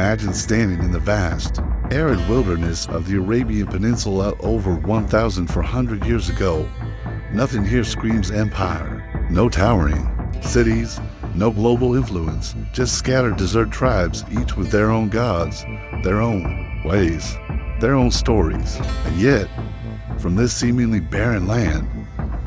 imagine standing in the vast, arid wilderness of the Arabian Peninsula over 1,400 years ago. Nothing here screams empire. No towering cities, no global influence, just scattered desert tribes, each with their own gods, their own ways, their own stories. And yet, from this seemingly barren land,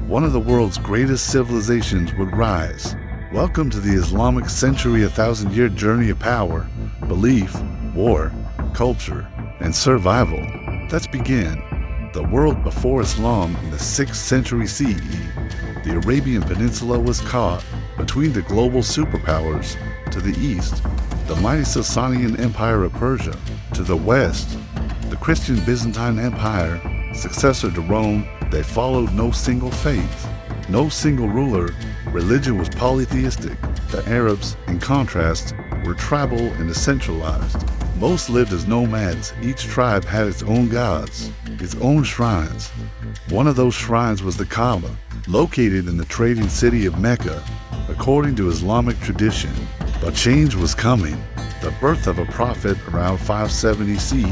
one of the world's greatest civilizations would rise. Welcome to the Islamic century, a 1,000-year journey of power, belief, war, culture, and survival. Let's begin. The world before Islam in the 6th century CE. The Arabian Peninsula was caught between the global superpowers. To the east, the mighty Sasanian Empire of Persia. To the west, the Christian Byzantine Empire, successor to Rome. They followed no single faith, no single ruler. Religion was polytheistic. The Arabs, in contrast, were tribal and decentralized. Most lived as nomads. Each tribe had its own gods, its own shrines. One of those shrines was the Kaaba, located in the trading city of Mecca, according to Islamic tradition. But change was coming. The birth of a prophet around 570 CE.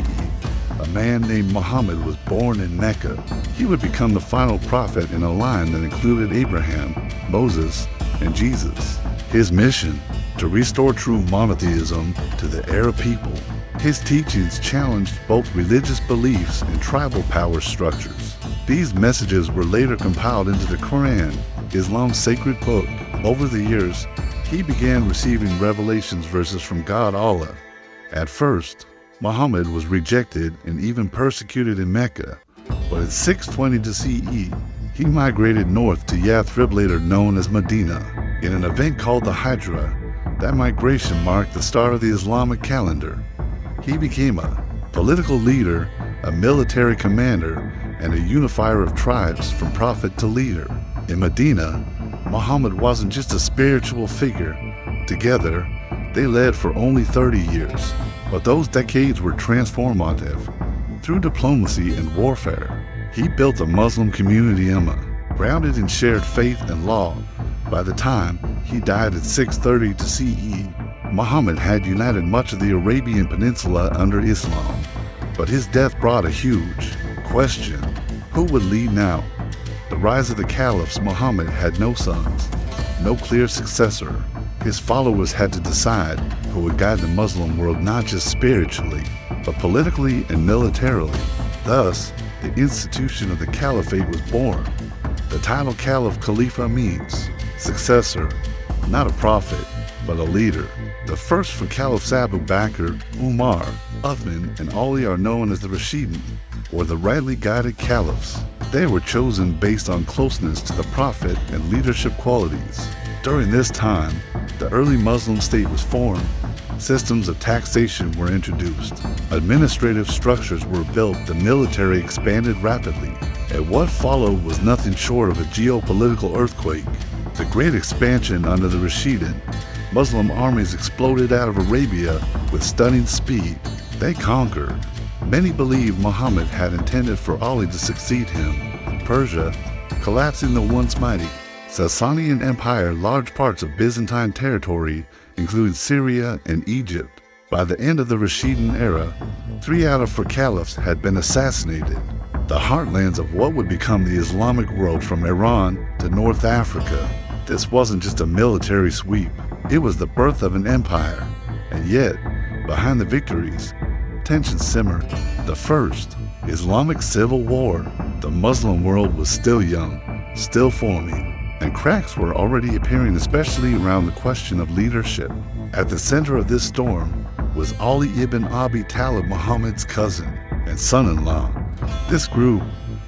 A man named Muhammad was born in Mecca. He would become the final prophet in a line that included Abraham, Moses, and Jesus. His mission, to restore true monotheism to the Arab people. His teachings challenged both religious beliefs and tribal power structures. These messages were later compiled into the Quran, Islam's sacred book. Over the years, he began receiving revelations verses from God Allah. At first, Muhammad was rejected and even persecuted in Mecca, but in 620 CE, he migrated north to Yathrib, later known as Medina, in an event called the Hijra. That migration marked the start of the Islamic calendar. He became a political leader, a military commander, and a unifier of tribes from prophet to leader. In Medina, Muhammad wasn't just a spiritual figure. Together, they led for only 30 years. But those decades were transformative. Through diplomacy and warfare, he built a Muslim community ummah, grounded in shared faith and law. By the time he died at 630 CE, Muhammad had united much of the Arabian Peninsula under Islam. But his death brought a huge question. Who would lead now? The rise of the caliphs. Muhammad had no sons, no clear successor. His followers had to decide who would guide the Muslim world not just spiritually, but politically and militarily. Thus, the institution of the caliphate was born. The title Caliph Khalifa means successor, not a prophet, but a leader. The first for Caliphs Abu Bakr, Umar, Uthman, and Ali are known as the Rashidun, or the rightly guided caliphs. They were chosen based on closeness to the prophet and leadership qualities. During this time, the early Muslim state was formed. Systems of taxation were introduced. Administrative structures were built. The military expanded rapidly. And what followed was nothing short of a geopolitical earthquake. The great expansion under the Rashidun. Muslim armies exploded out of Arabia with stunning speed. They conquered. Many believe Muhammad had intended for Ali to succeed him. Persia, collapsing the once mighty Sasanian Empire. Large parts of Byzantine territory, including Syria and Egypt. By the end of the Rashidun era, 3 out of 4 caliphs had been assassinated. The heartlands of what would become the Islamic world, from Iran to North Africa. This wasn't just a military sweep. It was the birth of an empire. And yet, behind the victories, tensions simmered. The First Islamic Civil War. The Muslim world was still young, still forming, and cracks were already appearing, especially around the question of leadership. At the center of this storm was Ali ibn Abi Talib, Muhammad's cousin and son-in-law. This group,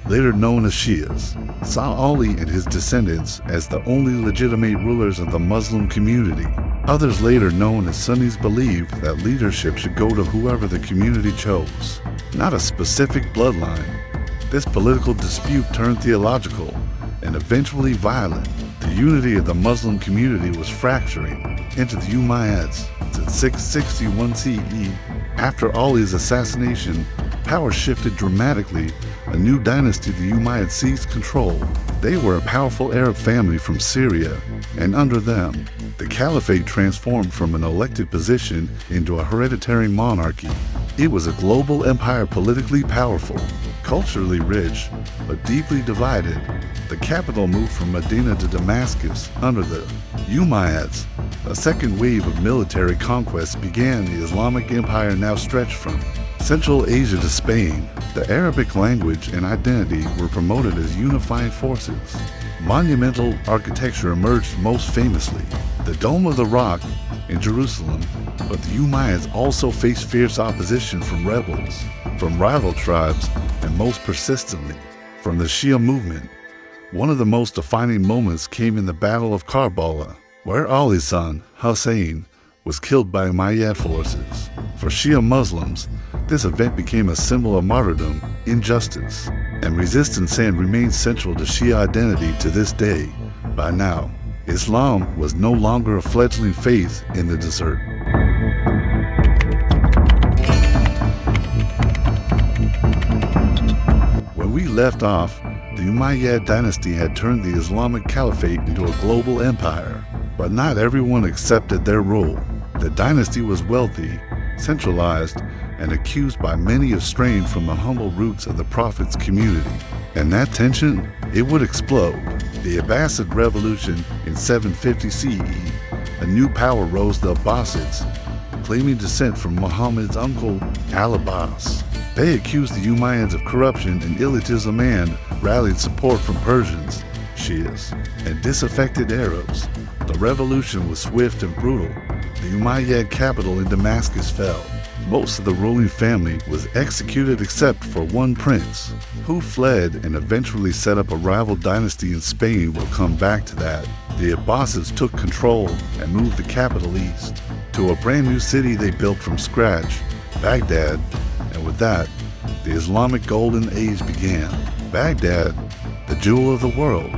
later known as Shias, saw Ali and his descendants as the only legitimate rulers of the Muslim community. Others, later known as Sunnis, believed that leadership should go to whoever the community chose, not a specific bloodline. This political dispute turned theological and eventually violent. The unity of the Muslim community was fracturing into the Umayyads. In 661 CE, after Ali's assassination, power shifted dramatically. A new dynasty, the Umayyads, seized control. They were a powerful Arab family from Syria, and under them, the caliphate transformed from an elected position into a hereditary monarchy. It was a global empire, politically powerful, culturally rich, but deeply divided. The capital moved from Medina to Damascus under the Umayyads. A second wave of military conquest began. The Islamic Empire now stretched from Central Asia to Spain. The Arabic language and identity were promoted as unifying forces. Monumental architecture emerged, most famously the Dome of the Rock in Jerusalem, but the Umayyads also faced fierce opposition from rebels, from rival tribes, and most persistently, from the Shia movement. One of the most defining moments came in the Battle of Karbala, where Ali's son, Hussein, was killed by Umayyad forces. For Shia Muslims, this event became a symbol of martyrdom, injustice, and resistance, and remains central to Shia identity to this day. By now, Islam was no longer a fledgling faith in the desert. When we left off, the Umayyad dynasty had turned the Islamic Caliphate into a global empire, but not everyone accepted their rule. The dynasty was wealthy, centralized, and accused by many of straying from the humble roots of the Prophet's community. And that tension, it would explode. The Abbasid Revolution in 750 CE, a new power rose, the Abbasids, claiming descent from Muhammad's uncle Al-Abbas. They accused the Umayyads of corruption and elitism and rallied support from Persians, Shias, and disaffected Arabs. The revolution was swift and brutal. The Umayyad capital in Damascus fell. Most of the ruling family was executed except for one prince, who fled and eventually set up a rival dynasty in Spain. We'll come back to that. The Abbasids took control and moved the capital east to a brand new city they built from scratch, Baghdad, and with that, the Islamic Golden Age began. Baghdad, the jewel of the world.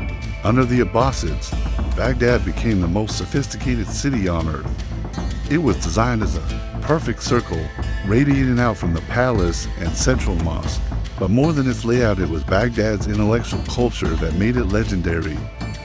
Under the Abbasids, Baghdad became the most sophisticated city on earth. It was designed as a perfect circle, radiating out from the palace and central mosque. But more than its layout, it was Baghdad's intellectual culture that made it legendary.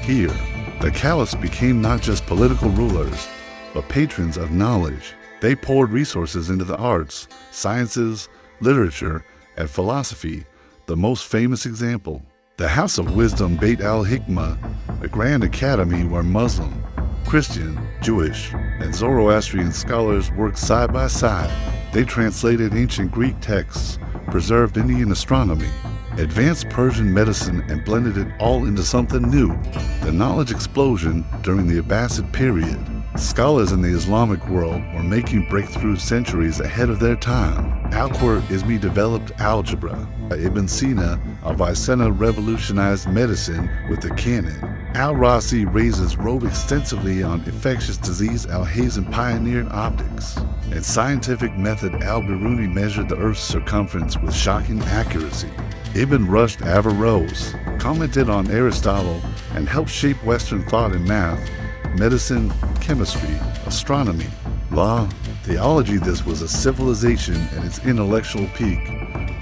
Here, the caliphs became not just political rulers, but patrons of knowledge. They poured resources into the arts, sciences, literature, and philosophy. The most famous example, the House of Wisdom Beit al-Hikmah, a grand academy where Muslim, Christian, Jewish, and Zoroastrian scholars worked side by side. They translated ancient Greek texts, preserved Indian astronomy, advanced Persian medicine, and blended it all into something new. The knowledge explosion during the Abbasid period. Scholars in the Islamic world were making breakthroughs centuries ahead of their time. Al-Khwarizmi developed algebra. Ibn Sina of Avicenna revolutionized medicine with the canon. Al-Razi raised his robe extensively on infectious disease. Al-Hazan pioneered optics. In scientific method, Al-Biruni measured the Earth's circumference with shocking accuracy. Ibn Rushd Averroes commented on Aristotle and helped shape Western thought in math, medicine, chemistry, astronomy, law, theology. This was a civilization at its intellectual peak,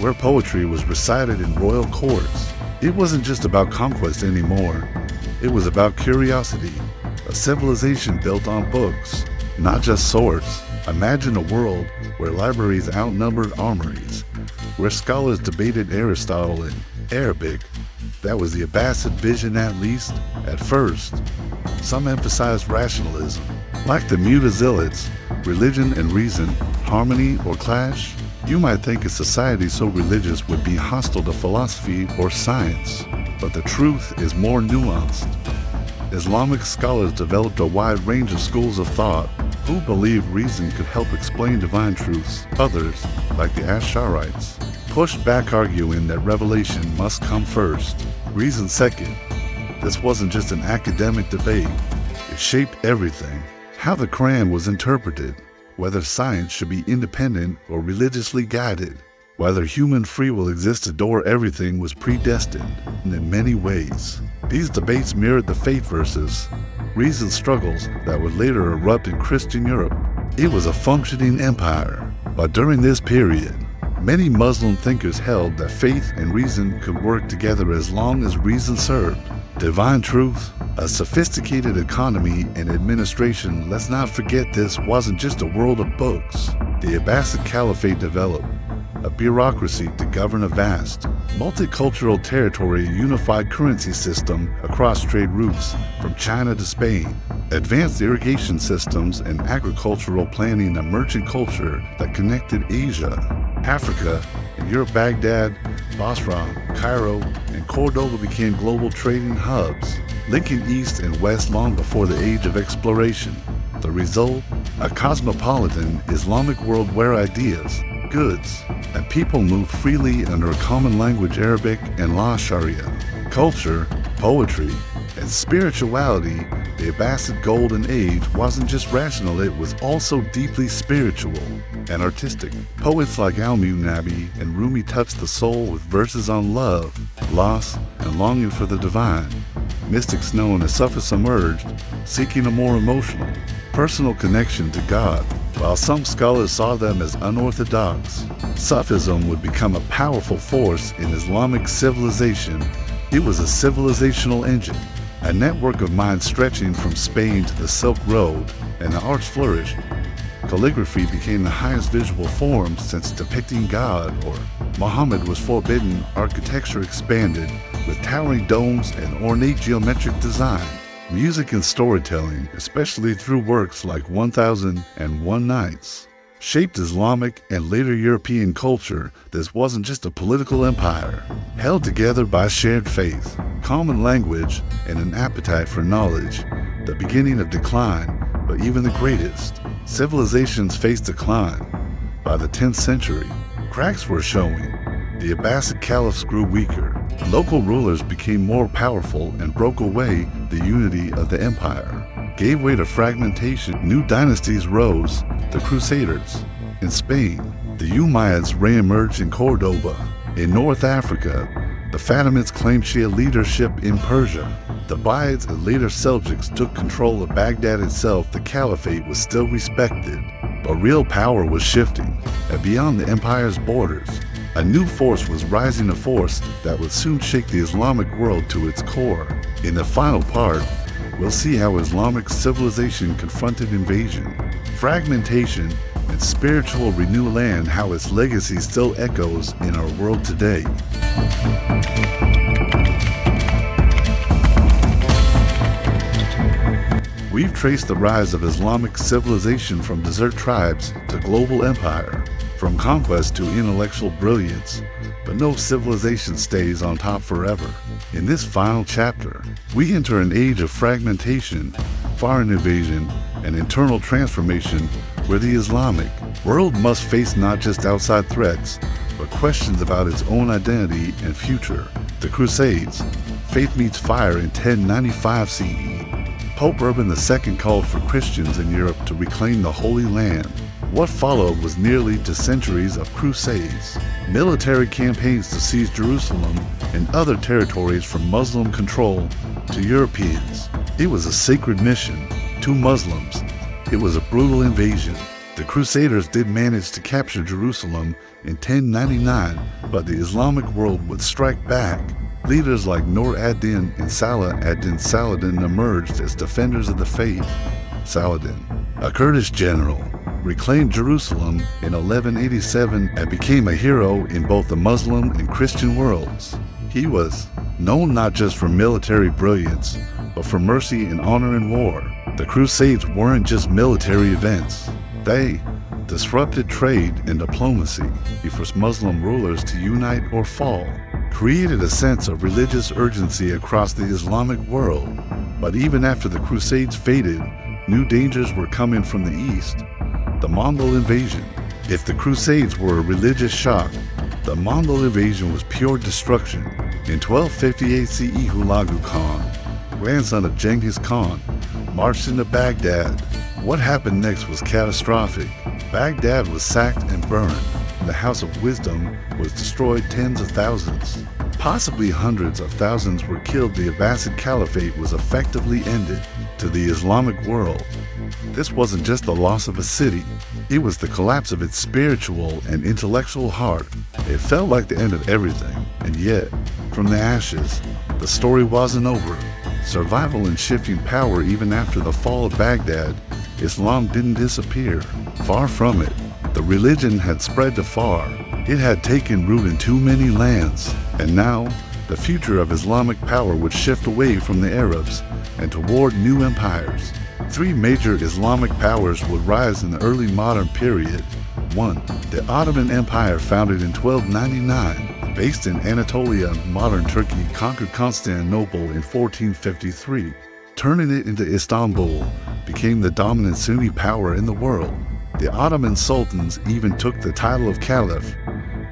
where poetry was recited in royal courts. It wasn't just about conquest anymore. It was about curiosity, a civilization built on books, not just swords. Imagine a world where libraries outnumbered armories, where scholars debated Aristotle in Arabic. That was the Abbasid vision, at least at first. Some emphasized rationalism. Like the Mutazilates, religion and reason, harmony or clash? You might think a society so religious would be hostile to philosophy or science, but the truth is more nuanced. Islamic scholars developed a wide range of schools of thought who believed reason could help explain divine truths. Others, like the Ash'arites, pushed back, arguing that revelation must come first, reason second. This wasn't just an academic debate. It shaped everything. How the Quran was interpreted, whether science should be independent or religiously guided, whether human free will existed or everything was predestined. In many ways, these debates mirrored the faith versus reason struggles that would later erupt in Christian Europe. It was a functioning empire, but during this period, many Muslim thinkers held that faith and reason could work together as long as reason served. divine truth, a sophisticated economy and administration. Let's not forget this wasn't just a world of books. The Abbasid Caliphate developed a bureaucracy to govern a vast, multicultural territory, a unified currency system across trade routes from China to Spain, advanced irrigation systems and agricultural planning, a merchant culture that connected Asia, Africa, and Europe. Baghdad, Basra, Cairo, and Cordoba became global trading hubs, linking East and West long before the age of exploration. The result? A cosmopolitan Islamic world where ideas, goods, and people moved freely under a common language, Arabic and law, Sharia. Culture, poetry, and spirituality. The Abbasid Golden Age wasn't just rational, it was also deeply spiritual and artistic. Poets like Al-Munabi and Rumi touched the soul with verses on love, loss, and longing for the divine. Mystics known as Sufis emerged, seeking a more emotional, personal connection to God. While some scholars saw them as unorthodox, Sufism would become a powerful force in Islamic civilization. It was a civilizational engine, a network of minds stretching from Spain to the Silk Road, and the arts flourished. Calligraphy became the highest visual form since depicting God or Muhammad was forbidden. Architecture expanded with towering domes and ornate geometric design. Music and storytelling, especially through works like 1001 Nights, shaped Islamic and later European culture. This wasn't just a political empire, held together by shared faith, common language, and an appetite for knowledge. The beginning of decline, but even the greatest civilizations faced decline. By the 10th century, cracks were showing. The Abbasid caliphs grew weaker. Local rulers became more powerful and broke away. The unity of the empire gave way to fragmentation. New dynasties rose. The Crusaders in Spain, the Umayyads re-emerged in Cordoba. In North Africa, the Fatimids claimed Shia leadership in Persia. The Buyids and later Seljuks took control of Baghdad itself. The caliphate was still respected, but real power was shifting. And beyond the empire's borders, a new force was rising, a force that would soon shake the Islamic world to its core. In the final part, we'll see how Islamic civilization confronted invasion, fragmentation, and spiritual renewal, and how its legacy still echoes in our world today. We've traced the rise of Islamic civilization from desert tribes to global empire, from conquest to intellectual brilliance, but no civilization stays on top forever. In this final chapter, we enter an age of fragmentation, foreign invasion, and internal transformation where the Islamic world must face not just outside threats, but questions about its own identity and future. The Crusades, faith meets fire in 1095 CE. Pope Urban II called for Christians in Europe to reclaim the Holy Land. What followed was nearly 2 centuries of crusades, military campaigns to seize Jerusalem and other territories from Muslim control to Europeans. It was a sacred mission. To Muslims, it was a brutal invasion. The Crusaders did manage to capture Jerusalem in 1099, but the Islamic world would strike back. Leaders like Nur ad-Din and Salah ad-Din Saladin emerged as defenders of the faith. Saladin, a Kurdish general, reclaimed Jerusalem in 1187 and became a hero in both the Muslim and Christian worlds. He was known not just for military brilliance, but for mercy and honor in war. The Crusades weren't just military events. They disrupted trade and diplomacy. They forced Muslim rulers to unite or fall, created a sense of religious urgency across the Islamic world. But even after the Crusades faded, new dangers were coming from the east. The Mongol invasion. If the Crusades were a religious shock, the Mongol invasion was pure destruction. In 1258 CE, Hulagu Khan, grandson of Genghis Khan, marched into Baghdad. What happened next was catastrophic. Baghdad was sacked and burned. The House of Wisdom was destroyed. Tens of thousands, possibly hundreds of thousands, were killed. The Abbasid Caliphate was effectively ended. To the Islamic world, this wasn't just the loss of a city, it was the collapse of its spiritual and intellectual heart. It felt like the end of everything, and yet, from the ashes, the story wasn't over. survival and shifting power. Even after the fall of Baghdad, Islam didn't disappear. Far from it. The religion had spread too far. It had taken root in too many lands, and now the future of Islamic power would shift away from the Arabs and toward new empires. Three major Islamic powers would rise in the early modern period. 1. The Ottoman Empire, founded in 1299, based in Anatolia, modern Turkey, conquered Constantinople in 1453, turning it into Istanbul, became the dominant Sunni power in the world. The Ottoman sultans even took the title of caliph,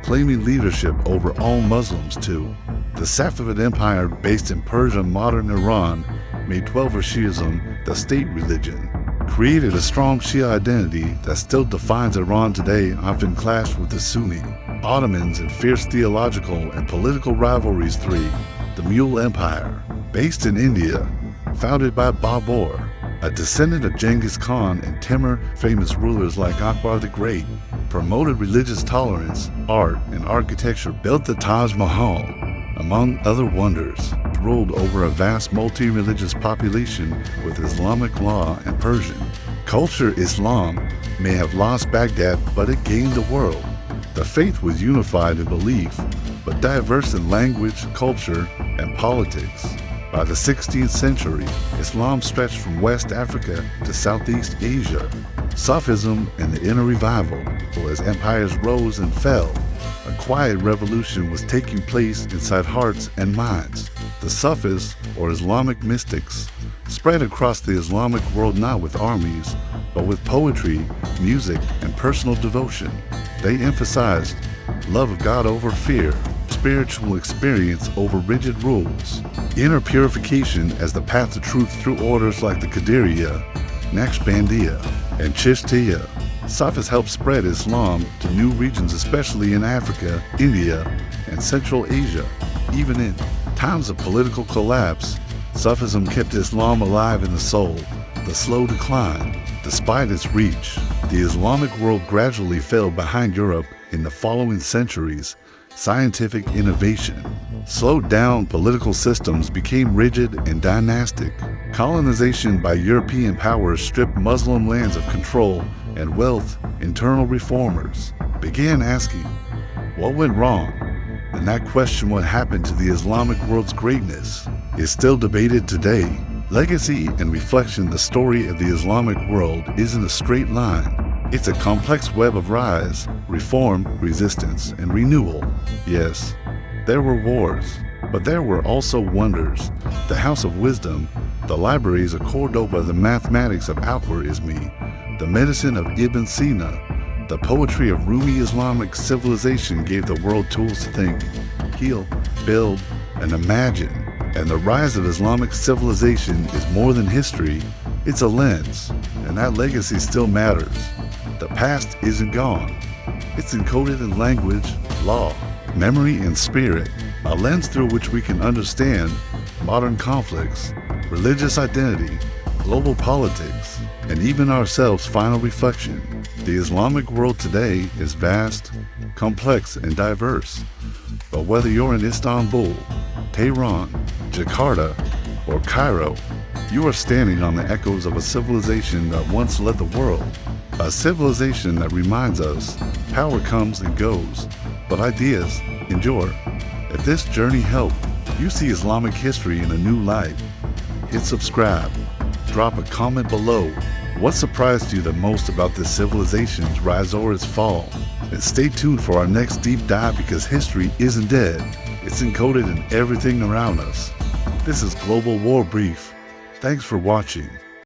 claiming leadership over all Muslims too. The Safavid Empire, based in Persia, modern Iran, made Twelver Shiism the state religion, created a strong Shia identity that still defines Iran today, often clashed with the Sunni Ottomans in fierce theological and political rivalries. 3. The Mughal Empire, based in India, founded by Babur, a descendant of Genghis Khan and Timur. Famous rulers like Akbar the Great promoted religious tolerance, art, and architecture, built the Taj Mahal, among other wonders, ruled over a vast multi-religious population with Islamic law and Persian culture. Islam may have lost Baghdad, but it gained the world. The faith was unified in belief, but diverse in language, culture, and politics. By the 16th century, Islam stretched from West Africa to Southeast Asia. Sufism and the inner revival, as empires rose and fell, a quiet revolution was taking place inside hearts and minds. The Sufis, or Islamic mystics, spread across the Islamic world not with armies, but with poetry, music, and personal devotion. They emphasized love of God over fear, spiritual experience over rigid rules, inner purification as the path to truth through orders like the Qadiriya, Naqshbandiya, and Chishtiya. Sufis helped spread Islam to new regions, especially in Africa, India, and Central Asia. Even in times of political collapse, Sufism kept Islam alive in the soul. The slow decline, despite its reach, the Islamic world gradually fell behind Europe in the following centuries. Scientific innovation slowed down, political systems became rigid and dynastic. Colonization by European powers stripped Muslim lands of control and wealth. Internal reformers began asking, what went wrong? And that question, what happened to the Islamic world's greatness, is still debated today. Legacy and reflection. The story of the Islamic world isn't a straight line. It's a complex web of rise, reform, resistance, and renewal. Yes, there were wars, but there were also wonders. The House of Wisdom, the libraries of Cordoba, the mathematics of Al-Khwarizmi, the medicine of Ibn Sina, the poetry of Rumi. Islamic civilization gave the world tools to think, heal, build, and imagine. And the rise of Islamic civilization is more than history, it's a lens, and that legacy still matters. The past isn't gone. It's encoded in language, law, memory, and spirit, a lens through which we can understand modern conflicts, religious identity, global politics, and even ourselves. Final reflection. The Islamic world today is vast, complex, and diverse. But whether you're in Istanbul, Tehran, Jakarta, or Cairo, you are standing on the echoes of a civilization that once led the world. A civilization that reminds us power comes and goes, but ideas endure. If this journey helped you see Islamic history in a new light, hit subscribe, drop a comment below. What surprised you the most about this civilization's rise or its fall? And stay tuned for our next deep dive, because history isn't dead. It's encoded in everything around us. This is Global War Brief. Thanks for watching.